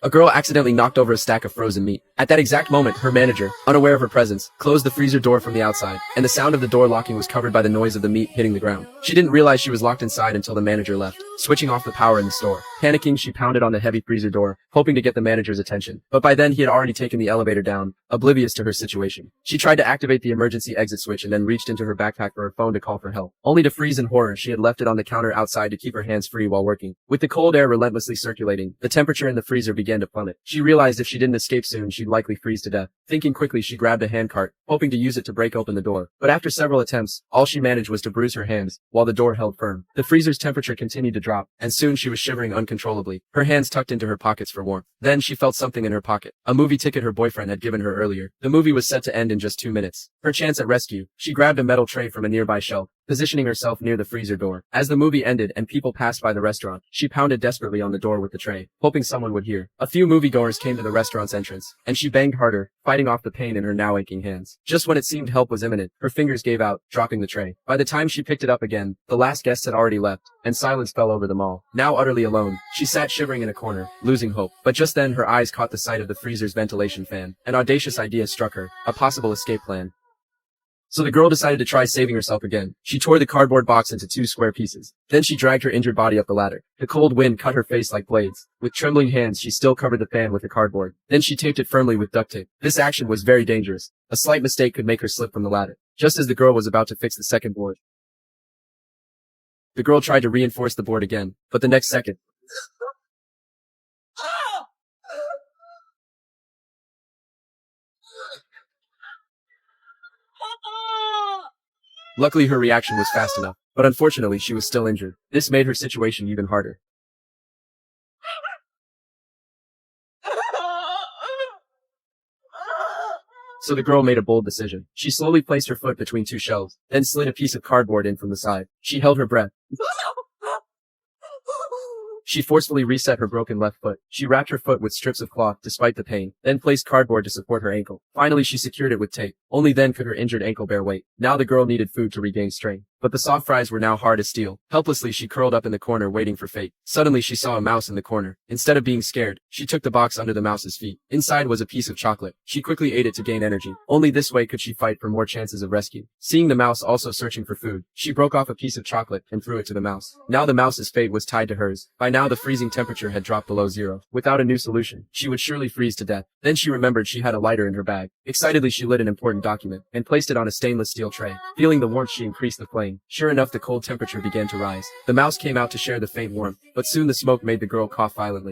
A girl accidentally knocked over a stack of frozen meat. At that exact moment, her manager, unaware of her presence, closed the freezer door from the outside, and the sound of the door locking was covered by the noise of the meat hitting the ground. She didn't realize she was locked inside until the manager left, switching off the power in the store. Panicking, she pounded on the heavy freezer door, hoping to get the manager's attention. But by then, he had already taken the elevator down, oblivious to her situation. She tried to activate the emergency exit switch and then reached into her backpack for her phone to call for help. Only to freeze in horror, she had left it on the counter outside to keep her hands free while working. With the cold air relentlessly circulating, the temperature in the freezer began to plummet. She realized if she didn't escape soon, she'd likely freeze to death. Thinking quickly, she grabbed a handcart, hoping to use it to break open the door. But after several attempts, all she managed was to bruise her hands, while the door held firm. The freezer's temperature continued to drop, and soon she was shivering uncontrollably, her hands tucked into her pockets for warmth. Then she felt something in her pocket, a movie ticket her boyfriend had given her earlier. The movie was set to end in just 2 minutes. Her chance at rescue. She grabbed a metal tray from a nearby shelf, positioning herself near the freezer door. As the movie ended and people passed by the restaurant, she pounded desperately on the door with the tray, hoping someone would hear. A few moviegoers came to the restaurant's entrance, and she banged harder, fighting off the pain in her now aching hands. Just when it seemed help was imminent, her fingers gave out, dropping the tray. By the time she picked it up again, the last guests had already left, and silence fell over them all. Now utterly alone, she sat shivering in a corner, losing hope. But just then her eyes caught the sight of the freezer's ventilation fan. An audacious idea struck her, a possible escape plan. So the girl decided to try saving herself again. She tore the cardboard box into 2 square pieces. Then she dragged her injured body up the ladder. The cold wind cut her face like blades. With trembling hands, she still covered the fan with the cardboard. Then she taped it firmly with duct tape. This action was very dangerous. A slight mistake could make her slip from the ladder. Just as the girl was about to fix the second board, the girl tried to reinforce the board again, but the next second, luckily her reaction was fast enough, but unfortunately she was still injured. This made her situation even harder. So the girl made a bold decision. She slowly placed her foot between 2 shelves, then slid a piece of cardboard in from the side. She held her breath. She forcefully reset her broken left foot. She wrapped her foot with strips of cloth despite the pain, then placed cardboard to support her ankle. Finally, she secured it with tape. Only then could her injured ankle bear weight. Now the girl needed food to regain strength. But the soft fries were now hard as steel. Helplessly, she curled up in the corner waiting for fate. Suddenly, she saw a mouse in the corner. Instead of being scared, she took the box under the mouse's feet. Inside was a piece of chocolate. She quickly ate it to gain energy. Only this way could she fight for more chances of rescue. Seeing the mouse also searching for food, she broke off a piece of chocolate and threw it to the mouse. Now the mouse's fate was tied to hers. By now the freezing temperature had dropped below 0. Without a new solution, she would surely freeze to death. Then she remembered she had a lighter in her bag. Excitedly, she lit an important document and placed it on a stainless steel tray. Feeling the warmth, she increased the flame. Sure enough, the cold temperature began to rise. The mouse came out to share the faint warmth, but soon the smoke made the girl cough violently.